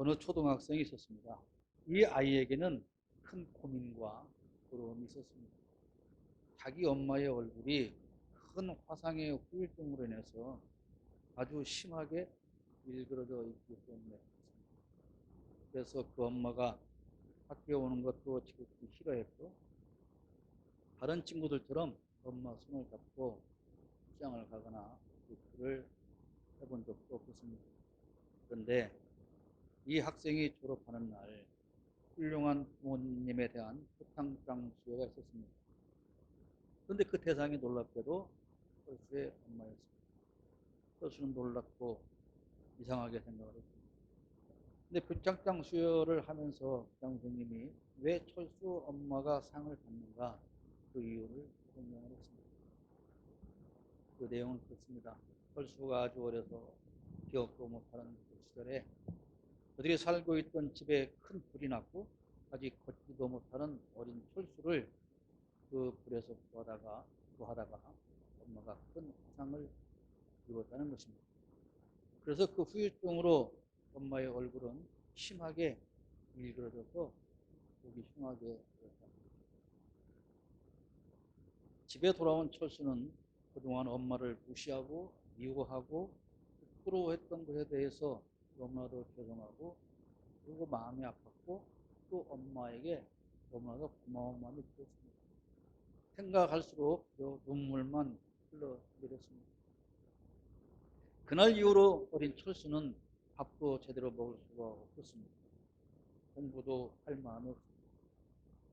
어느 초등학생이 있었습니다. 이 아이에게는 큰 고민과 부러움이 있었습니다. 자기 엄마의 얼굴이 큰 화상의 후유증으로 인해서 아주 심하게 일그러져 있기 때문에 그래서 그 엄마가 학교에 오는 것도 지극히 싫어했고 다른 친구들처럼 엄마 손을 잡고 시장을 가거나 외출을 해본 적도 없었습니다. 그런데 이 학생이 졸업하는 날 훌륭한 부모님에 대한 표창장 수여가 있었습니다. 그런데 그 대상이 놀랍게도 철수의 엄마였습니다. 철수는 놀랍고 이상하게 생각을 했습니다. 근데 표창장 수여를 하면서 부장 선생님이 왜 철수 엄마가 상을 받는가 그 이유를 설명을 했습니다. 그 내용은 그렇습니다. 철수가 아주 어려서 기억도 못하는 그 시절에 그들이 살고 있던 집에 큰 불이 났고 아직 걷지도 못하는 어린 철수를 그 불에서 구하다가 엄마가 큰 화상을 입었다는 것입니다. 그래서 그 후유증으로 엄마의 얼굴은 심하게 일그러져서 보기 흉하게 되었다. 집에 돌아온 철수는 그동안 엄마를 무시하고 미워하고 부끄러워했던 것에 대해서 너무나도 죄송하고 그리고 마음이 아팠고 또 엄마에게 너무나도 고마운 마음이 들었습니다. 생각할수록 눈물만 흘러내렸습니다. 그날 이후로 어린 철수는 밥도 제대로 먹을 수가 없었습니다. 공부도 할 마음이 없습니다.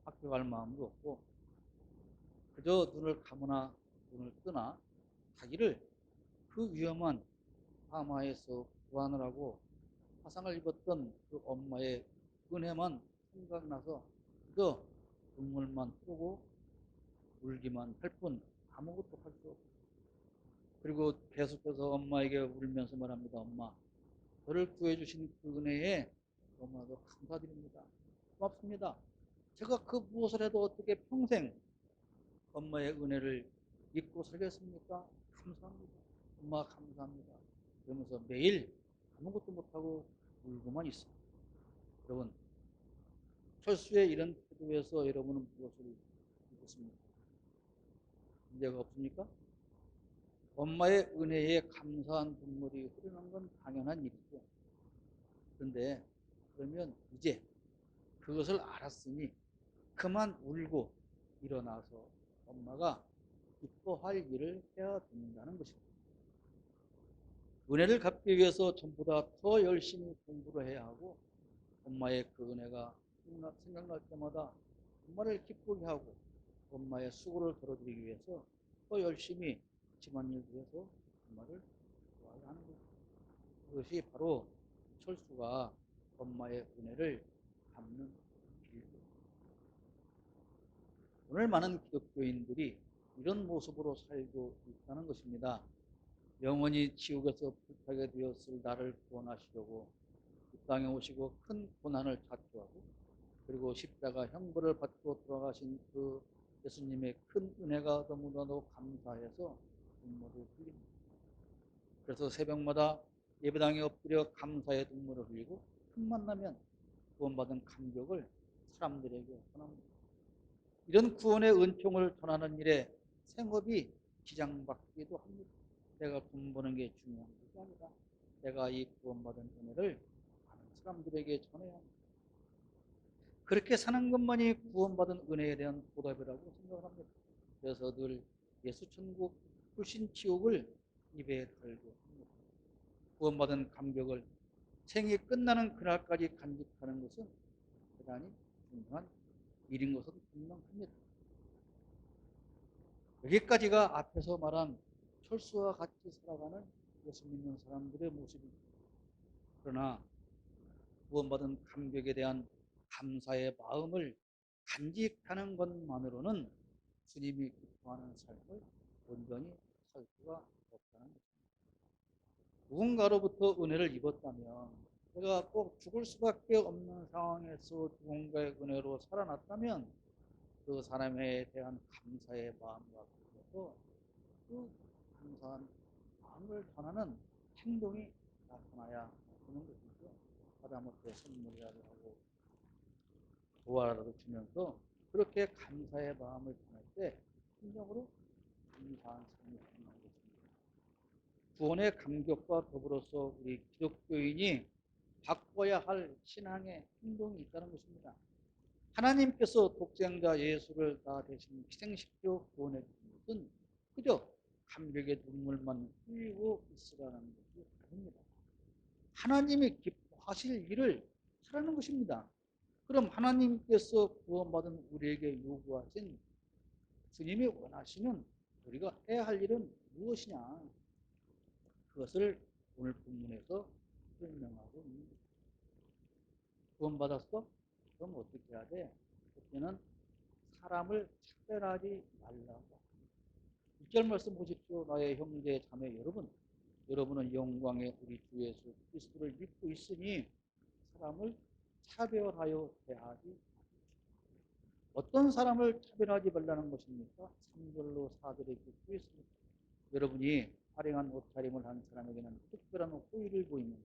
학교 갈 마음도 없고 그저 눈을 감으나 눈을 뜨나 자기를 그 위험한 하마에서 구하느라고 화상을 입었던 그 엄마의 은혜만 생각나서 그저 눈물만 흐르고 울기만 할 뿐 아무것도 할 수 없고 그리고 계속해서 엄마에게 울면서 말합니다. 엄마, 저를 구해주신 그 은혜에 너무나도 감사드립니다. 고맙습니다. 제가 그 무엇을 해도 어떻게 평생 엄마의 은혜를 잊고 살겠습니까? 감사합니다. 엄마 감사합니다. 그러면서 매일 아무것도 못하고 울고만 있습니다. 여러분, 철수의 이런 태도에서 여러분은 무엇을 느꼈습니까? 문제가 없습니까? 엄마의 은혜에 감사한 눈물이 흐르는 건 당연한 일이죠. 그런데 그러면 이제 그것을 알았으니 그만 울고 일어나서 엄마가 기뻐할 일을 해야 된다는 것입니다. 은혜를 갚기 위해서 전보다 더 열심히 공부를 해야 하고 엄마의 그 은혜가 생각날 때마다 엄마를 기쁘게 하고 엄마의 수고를 덜어드리기 위해서 더 열심히 집안일을 위해서 엄마를 좋아야 하는 것입니다. 그것이 바로 철수가 엄마의 은혜를 갚는 길입니다. 오늘 많은 기독교인들이 이런 모습으로 살고 있다는 것입니다. 영원히 지옥에서 불타게 되었을 나를 구원하시려고 이 땅에 오시고 큰 고난을 자초하고 그리고 십자가 형벌을 받고 돌아가신 그 예수님의 큰 은혜가 너무나도 감사해서 눈물을 흘립니다. 그래서 새벽마다 예배당에 엎드려 감사의 눈물을 흘리고 틈만 나면 구원받은 감격을 사람들에게 전합니다. 이런 구원의 은총을 전하는 일에 생업이 지장받기도 합니다. 내가 돈 버는 게 중요한 것이 아니라 내가 이 구원받은 은혜를 많은 사람들에게 전해야 합니다. 그렇게 사는 것만이 구원받은 은혜에 대한 보답이라고 생각을 합니다. 그래서 늘 예수 천국 불신 지옥을 입에 달고 합니다. 구원받은 감격을 생이 끝나는 그날까지 간직하는 것은 대단히 중요한 일인 것은 분명합니다. 여기까지가 앞에서 말한 철수와 같이 살아가는 예수 믿는 사람들의 모습입니다. 그러나 구원받은 감격에 대한 감사의 마음을 간직하는 것만으로는 주님이 기뻐하는 삶을 온전히 살 수가 없다는 것입니다. 누군가로부터 은혜를 입었다면 내가 꼭 죽을 수밖에 없는 상황에서 누군가의 은혜로 살아났다면 그 사람에 대한 감사의 마음과 더불어서 그 감사한 마음을 전하는 행동이 나타나야 하는 것이죠. 사람한테 선물이라도 하고 도와라도 주면서 그렇게 감사의 마음을 전할 때 심정으로 감사한 삶이 되는 것입니다. 구원의 감격과 더불어서 우리 기독교인이 바꿔야 할 신앙의 행동이 있다는 것입니다. 하나님께서 독생자 예수를 다 대신 희생시켜 구원해 주신 것은 그저 감격의 눈물만 흘리고 있으라는 것이 아닙니다. 하나님이 기뻐하실 일을 하라는 것입니다. 그럼 하나님께서 구원받은 우리에게 요구하신 주님이 원하시는 우리가 해야 할 일은 무엇이냐? 그것을 오늘 본문에서 설명하고 있는 것입니다. 구원받았어? 그럼 어떻게 해야 돼? 그때는 사람을 차별하지 말라고. 1절 말씀 보십시오. 나의 형제 자매 여러분, 여러분은 영광의 우리 주 예수 그리스도를 믿고 있으니 사람을 차별하여 대하지 마십시오. 어떤 사람을 차별하지 말라는 것입니까? 3절로 4절에 기록되어 있습니다. 여러분이 화려한 옷차림을 한 사람에게는 특별한 호의를 보이면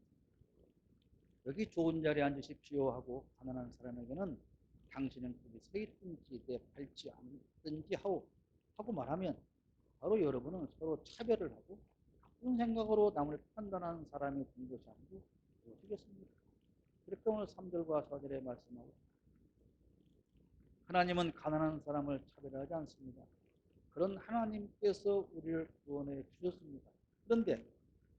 여기 좋은 자리에 앉으십시오 하고 가난한 사람에게는 당신은 거기 서 있든지 내 밟지 않든지 하고 말하면 바로 여러분은 서로 차별을 하고 나쁜 생각으로 남을 판단하는 사람이 된 것이 아니고 무엇이겠습니까? 그렇게 오늘 3절과 4절에 말씀하고 하나님은 가난한 사람을 차별하지 않습니다. 그런 하나님께서 우리를 구원해 주셨습니다. 그런데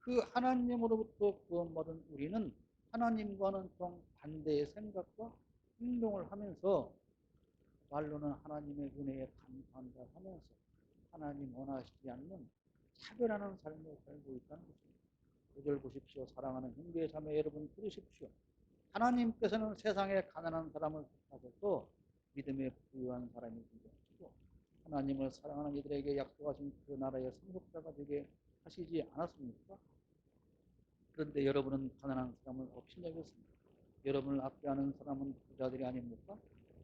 그 하나님으로부터 구원받은 우리는 하나님과는 정반대의 생각과 행동을 하면서 말로는 하나님의 은혜에 감사한다 하면서 하나님 원하시지 않는 차별하는 삶을 살고 있다는 것입니다. 5절 보십시오. 사랑하는 형제 자매 여러분 들으십시오. 하나님께서는 세상에 가난한 사람을 택하셔서 믿음에 부유한 사람이 되게 하시고 하나님을 사랑하는 이들에게 약속하신 그 나라의 상속자가 되게 하시지 않았습니까? 그런데 여러분은 가난한 사람을 없이 여겼습니다. 여러분을 압제하는 사람은 부자들이 아닙니까?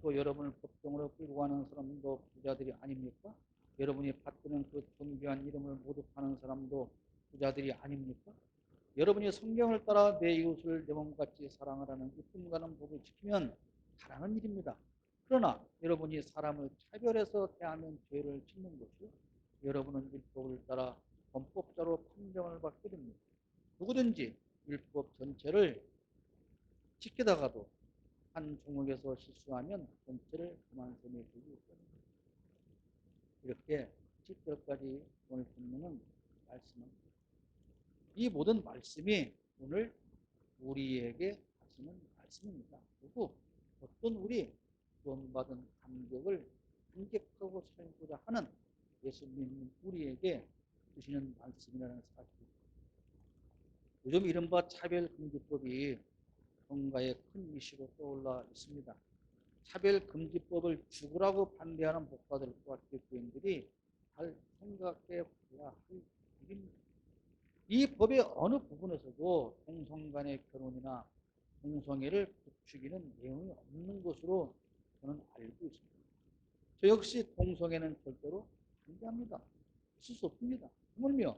또 여러분을 법정으로 끌고 가는 사람도 부자들이 아닙니까? 여러분이 받드는 그 존귀한 이름을 모독 하는 사람도 부자들이 아닙니까? 여러분이 성경을 따라 내 이웃을 내 몸같이 사랑하라는 이쁨 가는 법을 지키면 잘하는 일입니다. 그러나 여러분이 사람을 차별해서 대하면 죄를 짓는 것이요. 여러분은 율법을 따라 범법자로 판정을 받게 됩니다. 누구든지 율법 전체를 지키다가도 한 종목에서 실수하면 전체를 그만 셈에 두기 때문입니다. 이렇게 10절까지 오늘 본문은 말씀합니다. 이 모든 말씀이 오늘 우리에게 하시는 말씀입니다. 그리고 어떤 우리 구원받은 감격을 감격하고 살고자 하는 예수 믿는 우리에게 주시는 말씀이라는 사실입니다. 요즘 이른바 차별금지법이 정가의 큰 이슈로 떠올라 있습니다. 차별금지법을 죽으라고 반대하는 목사들과 기독교인들이 잘 생각해 봐야 할 일입니다. 이 법의 어느 부분에서도 동성 간의 결혼이나 동성애를 부추기는 내용이 없는 것으로 저는 알고 있습니다. 저 역시 동성애는 절대로 반대합니다. 있을 수 없습니다. 하물며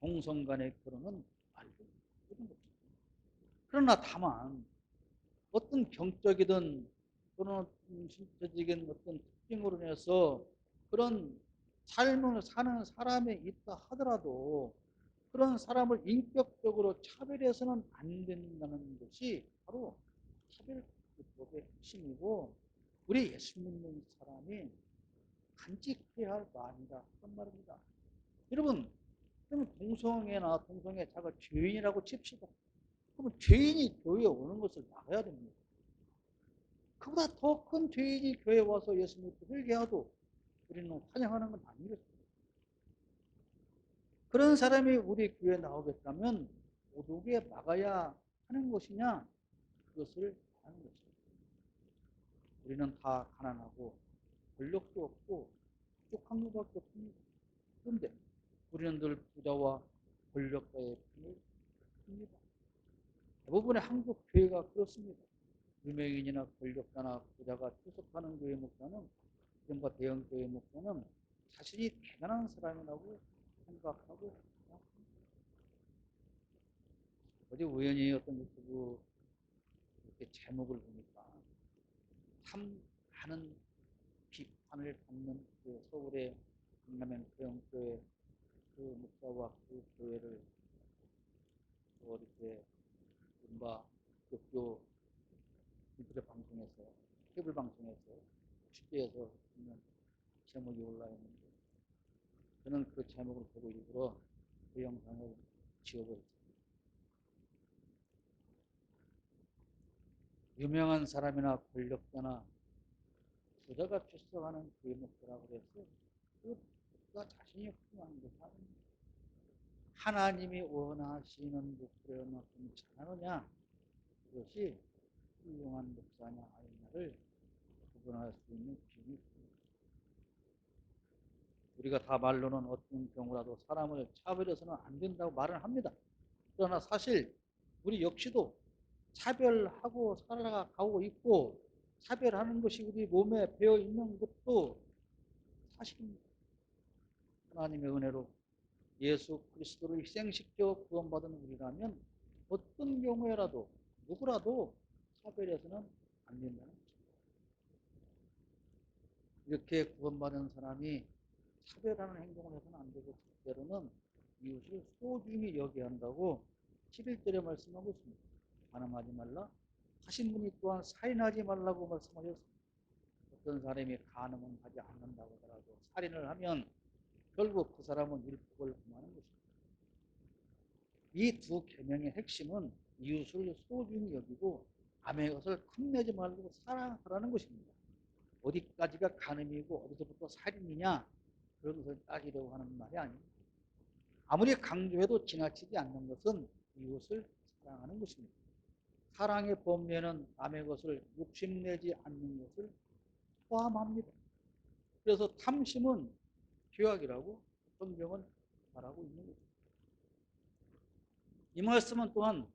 동성 간의 결혼은 말도 되는 것입니다. 그러나 다만 어떤 경적이든 또는 신체적인 어떤 특징으로 인해서 그런 삶을 사는 사람이 있다 하더라도 그런 사람을 인격적으로 차별해서는 안 된다는 것이 바로 차별법의 핵심이고 우리 예수 믿는 사람이 간직해야 할 말이다 그런 말입니다. 여러분 그러면 동성애나 동성애자가 죄인이라고 칩시다. 그러면 죄인이 교회에 오는 것을 막아야 됩니다. 그보다 더 큰 죄인이 교회에 와서 예수 믿고 회개해도 우리는 환영하는 건 아니겠습니까? 그런 사람이 우리 교회에 나오겠다면 어떻게 막아야 하는 것이냐? 그것을 하는 것입니다. 우리는 다 가난하고 권력도 없고 부족한 것밖에 없습니다. 그런데 우리는 늘 부자와 권력자의 편을 듭니다. 대부분의 한국 교회가 그렇습니다. 유명인이나 권력자나 부자가 출석하는 교회 목사는 이른바 대형 교회 목사는 자신이 대단한 사람이라고 생각하고 있습니다. 어제 우연히 어떤 유튜브 이렇게 제목을 보니까 참 많은 비판을 받는 그 서울의 강남행 태영교회 그 목사와 그 교회를 또 이렇게 이른바 기독교 인터넷 방송에서 케이블 방송에서 취재해서 있는 제목이 올라있는데 저는 그 제목을 보고 일부러 그 영상을 지워버렸습니다. 유명한 사람이나 권력자나 부자가 출석하는 그 목표라고 해서 그가 자신이 훌륭한 것이 아닙니다. 하나님이 원하시는 목표만큼 잘하느냐 그것이 훌륭한 목사냐 아니냐를 구분할 수 있는 기준이 있습니다. 우리가 다 말로는 어떤 경우라도 사람을 차별해서는 안 된다고 말을 합니다. 그러나 사실 우리 역시도 차별하고 살아가고 있고 차별하는 것이 우리 몸에 배어 있는 것도 사실입니다. 하나님의 은혜로 예수 그리스도를 희생시켜 구원받은 우리라면 어떤 경우에라도 누구라도 차별해서는 안 된다는 것입니다. 이렇게 구원받은 사람이 차별하는 행동을 해서는 안 되고 첫째로는 이웃을 소중히 여겨야 한다고 11절에 말씀하고 있습니다. 간음하지 말라 하신 분이 또한 살인하지 말라고 말씀하셨습니다. 어떤 사람이 간음은 하지 않는다고 하더라도 살인을 하면 결국 그 사람은 율법을 범하는 것입니다. 이 두 계명의 핵심은 이웃을 소중히 여기고 남의 것을 탐내지 말고 사랑하라는 것입니다. 어디까지가 간음이고 어디서부터 살인이냐 그런 것을 따지려고 하는 말이 아닙니다. 아무리 강조해도 지나치지 않는 것은 이웃을 사랑하는 것입니다. 사랑의 범위에는 남의 것을 욕심내지 않는 것을 포함합니다. 그래서 탐심은 죄악이라고 성경은 말하고 있는 것입니다. 이 말씀은 또한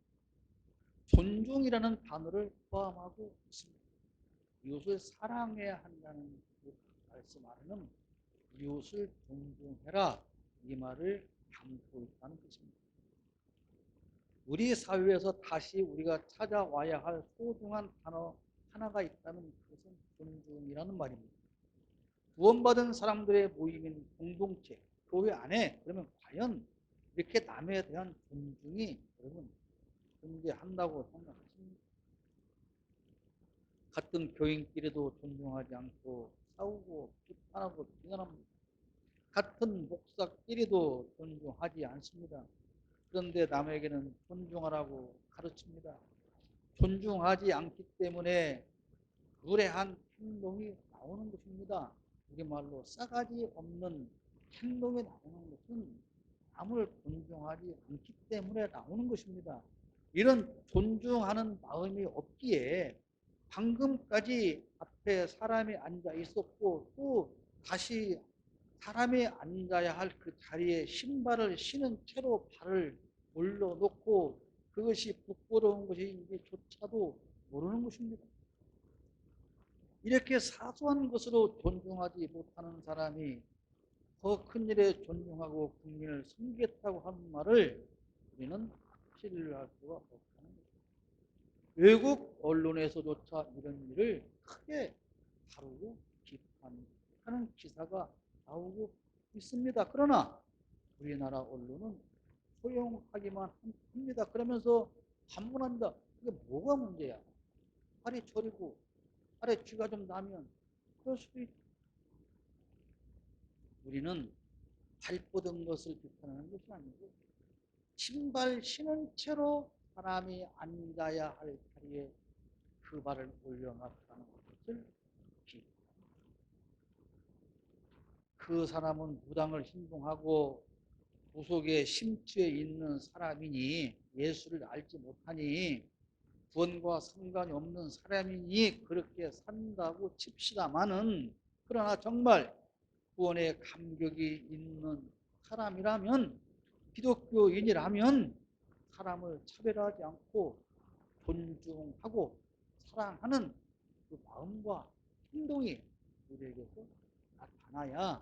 존중이라는 단어를 포함하고 있습니다. 이웃을 사랑해야 한다는 그 말씀 안에는 이웃을 존중해라 이 말을 담고 있다는 것입니다. 우리 사회에서 다시 우리가 찾아와야 할 소중한 단어 하나가 있다면 그것은 존중이라는 말입니다. 구원받은 사람들의 모임인 공동체, 교회 안에 그러면 과연 이렇게 남에 대한 존중이 여러분 존재한다고 생각하십니까? 같은 교인끼리도 존중하지 않고 싸우고 비판하고 비난합니다. 같은 목사끼리도 존중하지 않습니다. 그런데 남에게는 존중하라고 가르칩니다. 존중하지 않기 때문에 무례한 행동이 나오는 것입니다. 우리말로 싸가지 없는 행동이 나오는 것은 남을 존중하지 않기 때문에 나오는 것입니다. 이런 존중하는 마음이 없기에 방금까지 앞에 사람이 앉아 있었고 또 다시 사람이 앉아야 할 그 자리에 신발을 신은 채로 발을 올려놓고 그것이 부끄러운 것인지조차도 모르는 것입니다. 이렇게 사소한 것으로 존중하지 못하는 사람이 더 큰 일에 존중하고 국민을 섬기겠다고 하는 말을 우리는 신뢰할 수가 없다는 것입니다. 외국 언론에서조차 이런 일을 크게 다루고 비판하는 기사가 나오고 있습니다. 그러나 우리나라 언론은 소용하기만 합니다. 그러면서 반문한다. 이게 뭐가 문제야? 팔이 저리고 팔에 쥐가 좀 나면 그럴 수도 있다. 우리는 발 뻗은 것을 비판하는 것이 아니고 신발 신은 채로 사람이 앉아야 할 자리에 그 발을 올려놨다는 것을 비판합니다. 그 사람은 무당을 신봉하고 구속에 심취해 있는 사람이니 예수를 알지 못하니 구원과 상관이 없는 사람이니 그렇게 산다고 칩시다마는 그러나 정말 구원에 감격이 있는 사람이라면 기독교인이라면 사람을 차별하지 않고 존중하고 사랑하는 그 마음과 행동이 우리에게서 나타나야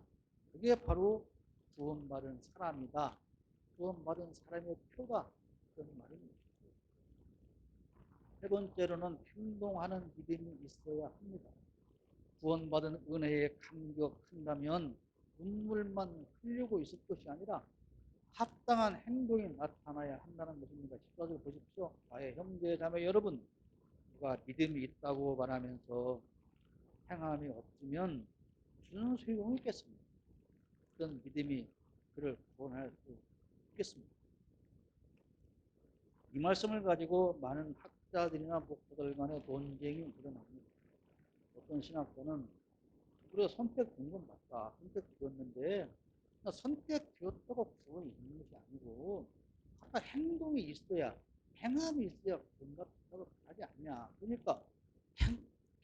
그게 바로 구원받은 사람이다. 구원받은 사람의 표다. 그런 말입니다. 세 번째로는 행동하는 믿음이 있어야 합니다. 구원받은 은혜에 감격한다면 눈물만 흘리고 있을 것이 아니라 합당한 행동이 나타나야 한다는 것입니다. 14절 보십시오. 나의 형제 자매 여러분, 누가 믿음이 있다고 말하면서 행함이 없으면 무슨 소용이 있겠습니까? 어떤 믿음이 그를 구원할 수 있겠습니까? 이 말씀을 가지고 많은 학자들이나 목사들 간의 논쟁이 일어납니다. 어떤 신학자는 그래 선택된 건 맞다. 선택되었는데 선택되었다고 구원이 있는 것이 아니고 아까 행동이 있어야 행함이 있어야 구원받다고 하지 않냐. 그러니까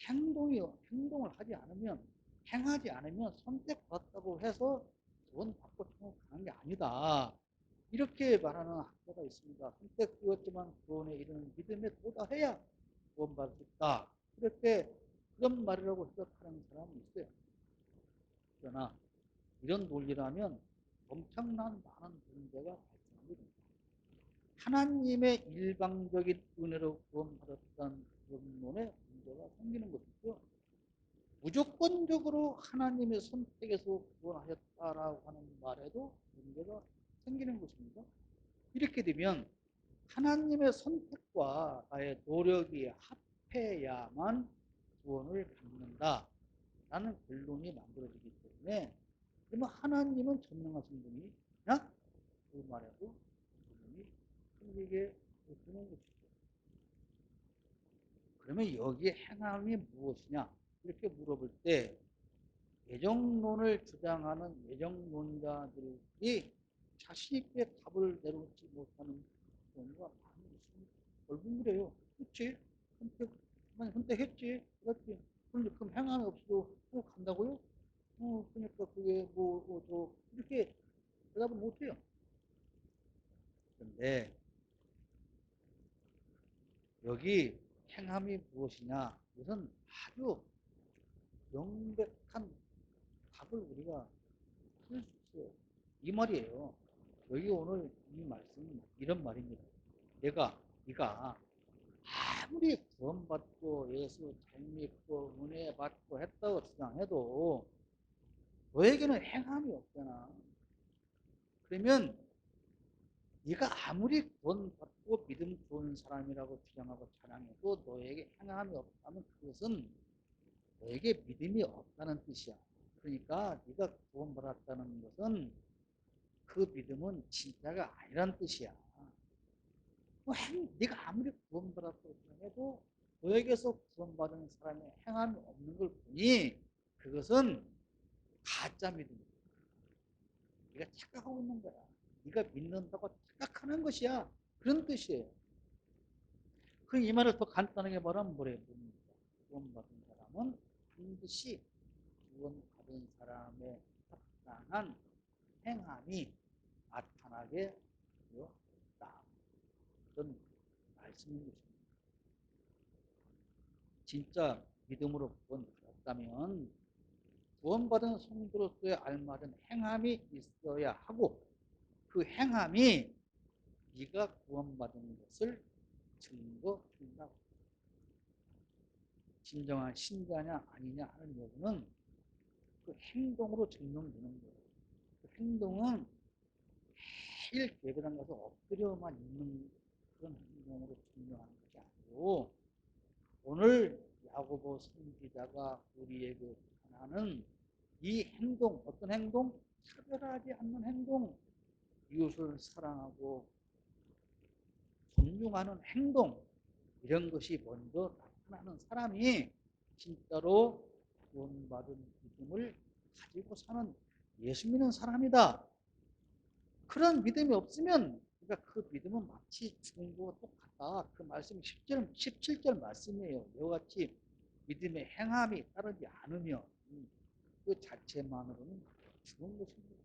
행동을 하지 않으면 행하지 않으면 선택받았다고 해서 구원받고 천국 가는 게 아니다. 이렇게 말하는 학자가 있습니다. 선택되었지만 구원에 이르는 믿음에 도달해야 구원받을 수 있다. 이렇게 그런 말이라고 해석하는 사람이 있어요. 그러나 이런 논리라면 엄청난 많은 문제가 발생합니다. 하나님의 일방적인 은혜로 구원받았다는 그런 논에 문제가 생기는 것이죠. 무조건적으로 하나님의 선택에서 구원하셨다라고 하는 말에도 문제가 생기는 것입니다. 이렇게 되면 하나님의 선택과 나의 노력이 합해야만 구원을 받는다라는 결론이 만들어지기 때문에 그러면 하나님은 전능하신 분이냐? 그 말에도 질문이 생기게 되는 것이죠. 그러면 여기에 행함이 무엇이냐? 이렇게 물어볼 때 예정론을 주장하는 예정론자들이 자신 있게 답을 내놓지 못하는 경우가 많이 있습니다. 결국 그래요. 그렇지? 선택했지. 그렇지. 그럼 행함이 없어도 간다고요? 그러니까 그게 이렇게 대답을 못해요. 그런데 여기 행함이 무엇이냐? 이것은 아주 명백한 답을 우리가 쓸 수 있어요. 이 말이에요. 여기 오늘 이 말씀은 이런 말입니다. 네가 아무리 구원받고 예수 잘 믿고 은혜 받고 했다고 주장해도 너에게는 행함이 없잖아. 그러면 네가 아무리 구원받고 믿음 좋은 사람이라고 주장하고 자랑해도 너에게 행함이 없다면 그것은 너에게 믿음이 없다는 뜻이야. 그러니까 네가 구원받았다는 것은 그 믿음은 진짜가 아니란 뜻이야. 네가 아무리 구원받았다고 해도 너에게서 구원받은 사람의 행함이 없는 걸 보니 그것은 가짜 믿음이야. 네가 착각하고 있는 거야. 네가 믿는다고 착각하는 것이야. 그런 뜻이에요. 그 이 말을 더 간단하게 말하면 뭐래요? 구원받은 사람은 반드시 구원받은 사람의 합당한 행함이 나타나게 되었다. 그런 말씀인 것입니다. 진짜 믿음으로 구원받았다면 구원받은 성도로서의 알맞은 행함이 있어야 하고 그 행함이 네가 구원받은 것을 증거한다. 진정한 신자냐 아니냐 하는 여부는 그 행동으로 증명되는 거예요. 그 행동은 매일 예배당 가서 엎드려만 있는 그런 행동으로 증명하는 것이 아니고 오늘 야고보 선지자가 우리에게 전하는 이 행동, 어떤 행동? 차별하지 않는 행동, 이웃을 사랑하고 존중하는 행동, 이런 것이 먼저 나타나는 사람이 진짜로 구원받은 믿음을 가지고 사는 예수 믿는 사람이다. 그런 믿음이 없으면 그러니까 그 믿음은 마치 죽은 거와 똑같다. 그 말씀이 17절 말씀이에요. 이와 같이 믿음의 행함이 따르지 않으면 그 자체만으로는 죽은 것입니다.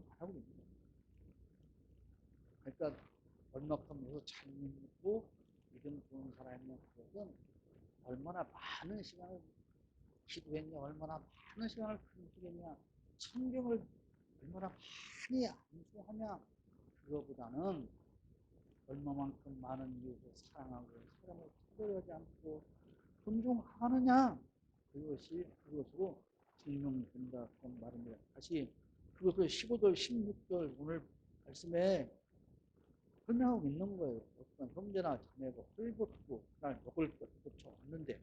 말하고 있는 거예요. 그러니까 얼마큼 잘 믿고 믿음 좋은 사람이면 그것은 얼마나 많은 시간을 기도했냐, 얼마나 많은 시간을 금식했냐, 성경을 얼마나 많이 암송하냐, 그거보다는 얼마만큼 많은 이웃을 사랑하고 사람을 차별하지 않고 존중하느냐, 그것으로 증명된다 그런 말입니다. 다시 그것을 15절 16절 오늘 말씀에 설명하고 있는 거예요. 어떤 형제나 자매가 헐벗고 날 먹을 것 쫓아왔는데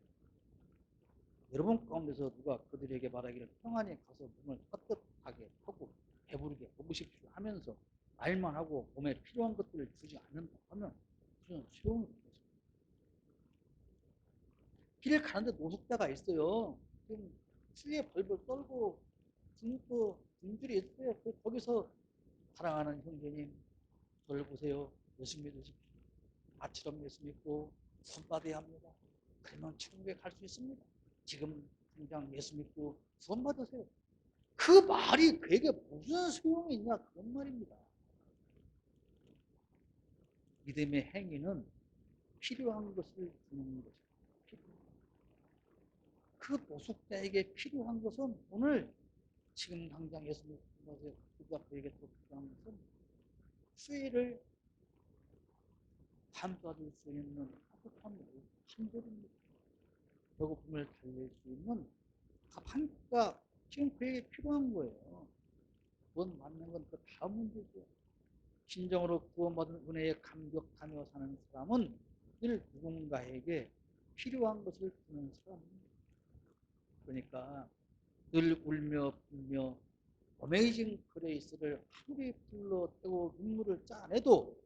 여러분 가운데서 누가 그들에게 말하기를 평안히 가서 몸을 따뜻하게 하고 배부르게 먹으십시오 하면서 말만 하고 몸에 필요한 것들을 주지 않는다 하면 무슨 소용이 없습니다. 길을 가는데 노숙자가 있어요. 지금 추위에 벌벌 떨고 등줄이 있어요. 거기서 사랑하는 형제님 저를 보세요. 예수 믿으십시오. 나처럼 예수 믿고 구원받아야 합니다. 그러면 천국에 갈 수 있습니다. 지금 당장 예수 믿고 구원받으세요. 그 말이 그에게 무슨 소용이 있냐 그런 말입니다. 믿음의 행위는 필요한 것을 주는 것입니다. 그 노숙자에게 필요한 것은 오늘 지금 당장 예수 믿고 그가 그에게 또 필요한 것은 수혜를 감싸줄 수 있는 따뜻한 한 절입니다. 배고픔을 달랠 수 있는 밥한끼가 지금 그에게 필요한 거예요. 구원 받는 건 그 다음 문제죠. 진정으로 구원받은 은혜에 감격하며 사는 사람은 늘 누군가에게 필요한 것을 주는 사람입니다. 그러니까 늘 울며 불며 어메이징 그레이스를 하루에 불러대고 눈물을 짜내도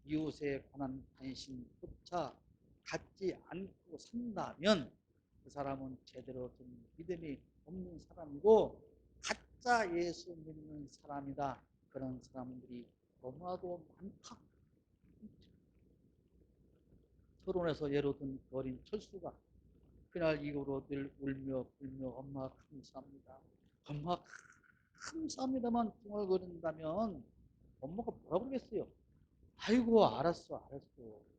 이웃에 관한 관심조차 갖지 않고 산다면 그 사람은 제대로 된 믿음이 없는 사람이고 가짜 예수 믿는 사람이다. 그런 사람들이 너무나도 많다. 서론에서 예로 든 어린 철수가 그날 이후로 늘 울며 불며 엄마 감사합니다. 엄마 감사합니다만 중얼거린다면 엄마가 뭐라고 그랬어요? 아이고 알았어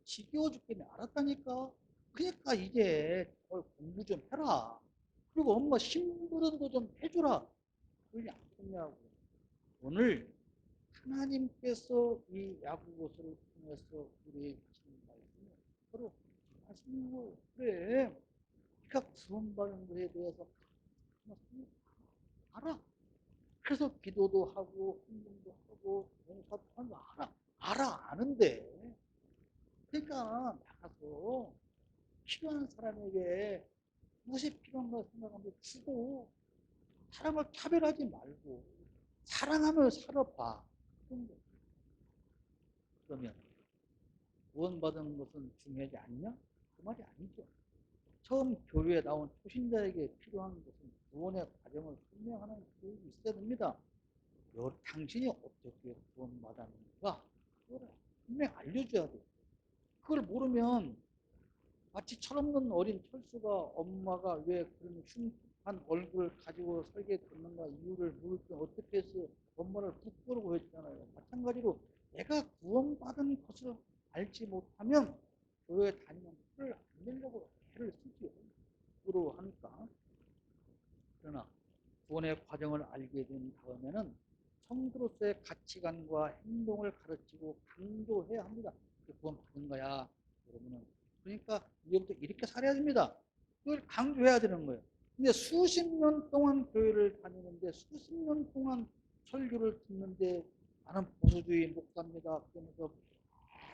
지겨워 죽겠네. 알았다니까. 그러니까 이제 공부 좀 해라. 그리고 엄마 힘든 거 좀 해주라. 그러지 않겠냐고. 오늘 하나님께서 이 야고보서를 통해서 우리에게 주신 말씀을 서로 하시는 거. 그래. 그러니까 구원받은 것에 대해서 알아. 그래서 기도도 하고 헌금도 하고 봉사도 하는 거 알아 아는데. 그러니까 나가서 필요한 사람에게 무엇이 필요한가 생각하면 주고 사람을 차별하지 말고 사랑하며 살아봐. 그러면 구원받은 것은 중요하지 않냐? 그 말이 아니죠. 처음 교회에 나온 초신자에게 필요한 것은 구원의 과정을 설명하는 교육이 있어야 됩니다. 당신이 어떻게 구원받았는가? 그걸 분명히 알려줘야 돼. 그걸 모르면 마치 철없는 어린 철수가 엄마가 왜 그런 흉한 얼굴을 가지고 살게 됐는가 이유를 물을 때 어떻게 해서 엄마를 부끄러워 했잖아요. 마찬가지로 내가 구원받은 것을 알지 못하면 교회 다니면 풀을 안 내려고 애를 쓰지요. 부끄러워하니까. 그러나 구원의 과정을 알게 된 다음에는 성도로서의 가치관과 행동을 가르치고 강조해야 합니다. 구원받은 거야. 그러면은 그러니까 이제부터 이렇게 살아야 됩니다. 그걸 강조해야 되는 거예요. 근데 수십 년 동안 교회를 다니는데 수십 년 동안 설교를 듣는데 나는 보수주의 목사입니다. 그러면서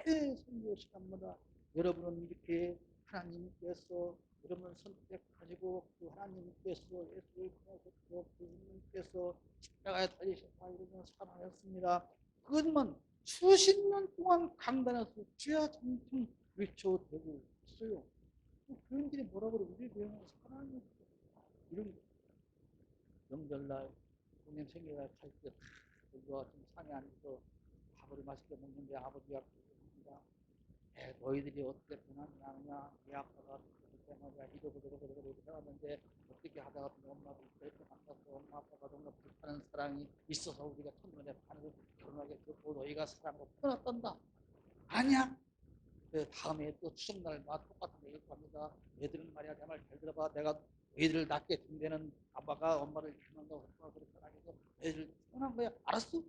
매 설교 시간마다 여러분은 이렇게 하나님께서 여러분을 선택하시고 그 하나님께서 예수를 통해서 그분께서 십자가에 달리셨다 이러면 사랑하였습니다. 그것만 수십 년 동안 강단에서 주야 장청 외쳐대고 있어요. 교인들이 뭐라 그래? 우리 교회는 사랑이 이런 명절날 동생 생일날 갈때 우리가 좀 산에 앉아서 밥을 맛있게 먹는데 아버지가 그러십니다. 너희들이 어떻게 변하느냐 내 아빠가 그렇게 때마다 이러고 이렇게 해왔는데 어떻게 하다가 엄마도 이렇게 만났어. 엄마 아빠가 너무 불타는 사랑이 있어서 우리가 첫눈에 반해서 결혼하게 됐고 너희가 사랑으로 태어났단다. 아니야. 다음에 또 추석날 나 똑같은 얘기를 합니다. 애들은 말이야 내 말 잘 들어봐. 내가 애들을 낳게 된 데는 아빠가 엄마를 키운다고 엄마가 그렇게 안 해서 애들을 태어난 거야. 알았어?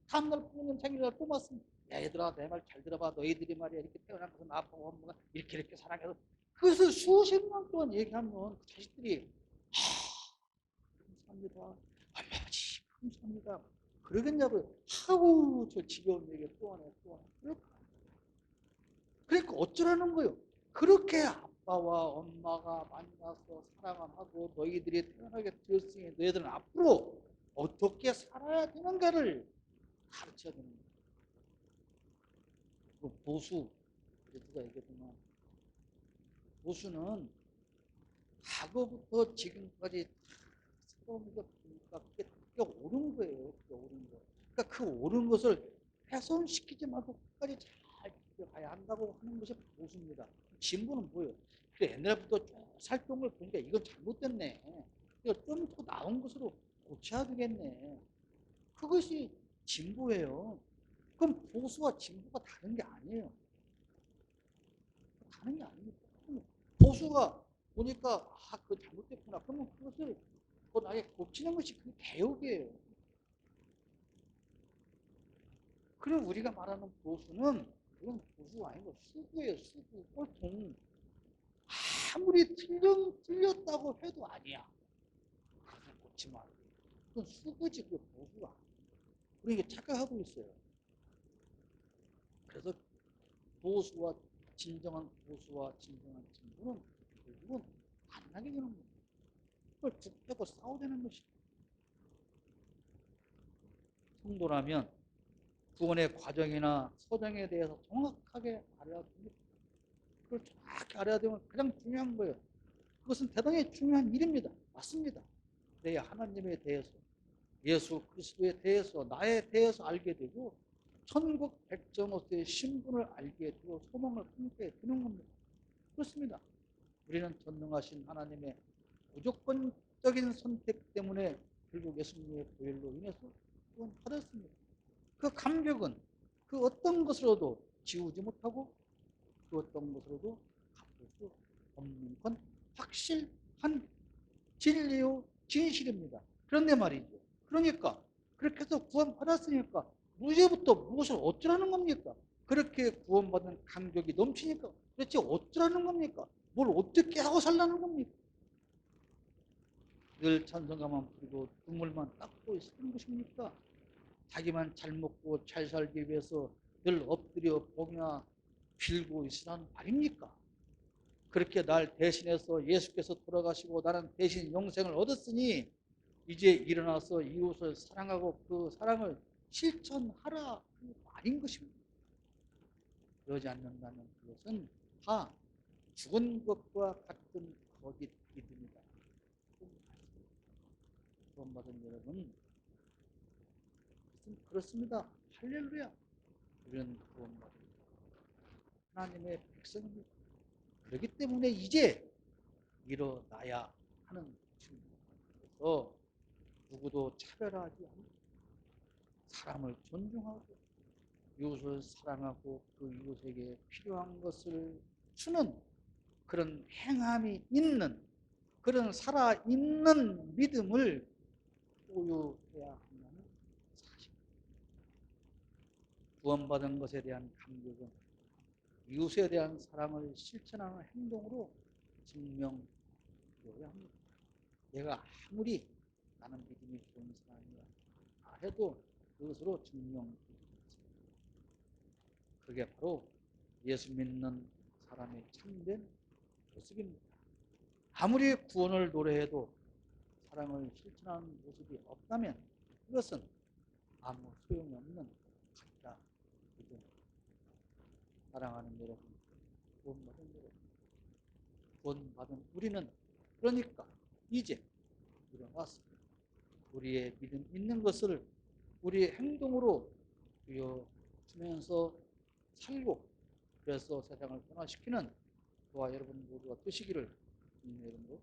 다음날 부모님 생일날 또 왔습니다. 야, 얘들아, 내 말 잘 들어봐. 너희들이 말이야, 이렇게 태어난 것은 아빠가 엄마가 이렇게 사랑해서, 그것을 수십 년 동안 얘기하면 그 자식들이 감사합니다. 아버지 감사합니다. 그러겠냐고요. 하고 저 지겨운 얘기 또 하네 또 하네. 그러니까 어쩌라는 거예요. 그렇게 아빠와 엄마가 만나서 사랑을 하고 너희들이 태어나게 되었으니 너희들은 앞으로 어떻게 살아야 되는가를 가르쳐야 되는 거예요. 그 보수, 누가 얘기했지만 보수는 과거부터 지금까지 새로운 것 보니까 그게 옳은 거예요. 그게 옳은 거. 그러니까 그 옳은 것을 훼손시키지 말고 끝까지 잘 지켜가야 한다고 하는 것이 보수입니다. 진보는 뭐예요? 그래, 옛날부터 쭉 살펴온 걸 보니까 이건 잘못됐네. 이거 좀 더 나은 것으로 고쳐야 되겠네. 그것이 진보예요. 그럼 보수와 진보가 다른 게 아니에요. 다른 게 아닙니다. 보수가 보니까 그거 잘못됐구나. 그러면 그것을 더 나게 고치는 것이 그 개혁이에요. 그럼 우리가 말하는 보수는 그건 보수가 아니고 수구예요. 수구, 꼴통. 아무리 틀렸다고 해도 아니야. 그걸 고치 마. 그건 수구지, 그게 보수가. 그러니까 착각하고 있어요. 그래서 보수와 진정한 진보는 결국은 만나게 되는 겁니다. 그걸 붙잡고 싸우자는 것이. 성도라면 구원의 과정이나 소정에 대해서 정확하게 알아야 됩니다. 그걸 정확히 알아야 되면 가장 중요한 거예요. 그것은 대단히 중요한 일입니다. 맞습니다. 내 하나님에 대해서, 예수 그리스도에 대해서, 나에 대해서 알게 되고 천국 백성으로서의 신분을 알게 되고 소망을 품게 되는 겁니다. 그렇습니다. 우리는 전능하신 하나님의 무조건적인 선택 때문에 결국 예수님의 보혈로 인해서 구원받았습니다. 그 감격은 그 어떤 것으로도 지우지 못하고 그 어떤 것으로도 갚을 수 없는 건 확실한 진리요 진실입니다. 그런데 말이죠. 그러니까 그렇게 해서 구원받았으니까 무죄부터 무엇을 어쩌라는 겁니까? 그렇게 구원받은 감격이 넘치니까 도대체 어쩌라는 겁니까? 뭘 어떻게 하고 살라는 겁니까? 늘 찬송가만 부르고 눈물만 닦고 있는 것입니까? 자기만 잘 먹고 잘 살기 위해서 늘 엎드려 보며 빌고 있으라는 말입니까? 그렇게 날 대신해서 예수께서 돌아가시고 나는 대신 영생을 얻었으니 이제 일어나서 이웃을 사랑하고 그 사랑을 실천하라 그 말인 것입니다. 그러지 않는다면 그것은 다 죽은 것과 같은 거짓 믿음이다. 구원받은 여러분, 그렇습니다. 할렐루야. 우리는 구원받은 하나님의 백성입니다. 그렇기 때문에 이제 일어나야 하는 것입니다. 그래서 누구도 차별하지 않고 사람을 존중하고 이웃을 사랑하고 그 이웃에게 필요한 것을 주는 그런 행함이 있는 그런 살아있는 믿음을 보유해야 한다는 사실. 구원받은 것에 대한 감격은 이웃에 대한 사랑을 실천하는 행동으로 증명되어야 합니다. 내가 아무리 나는 믿음이 좋은 사람이야 해도 그것으로 증명되지 않습니다. 그게 바로 예수 믿는 사람의 참된 모습입니다. 아무리 구원을 노래해도 사랑을 실천하는 모습이 없다면 그것은 아무 소용이 없는 가짜 믿음. 사랑하는 여러분, 구원받은 여러분, 구원받은 우리는 그러니까 이제 일어났습니다. 우리의 믿음 있는 것을 우리의 행동으로 보여주면서 살고 그래서 세상을 변화시키는 저와 여러분 모두가 되시기를 주님의 이름으로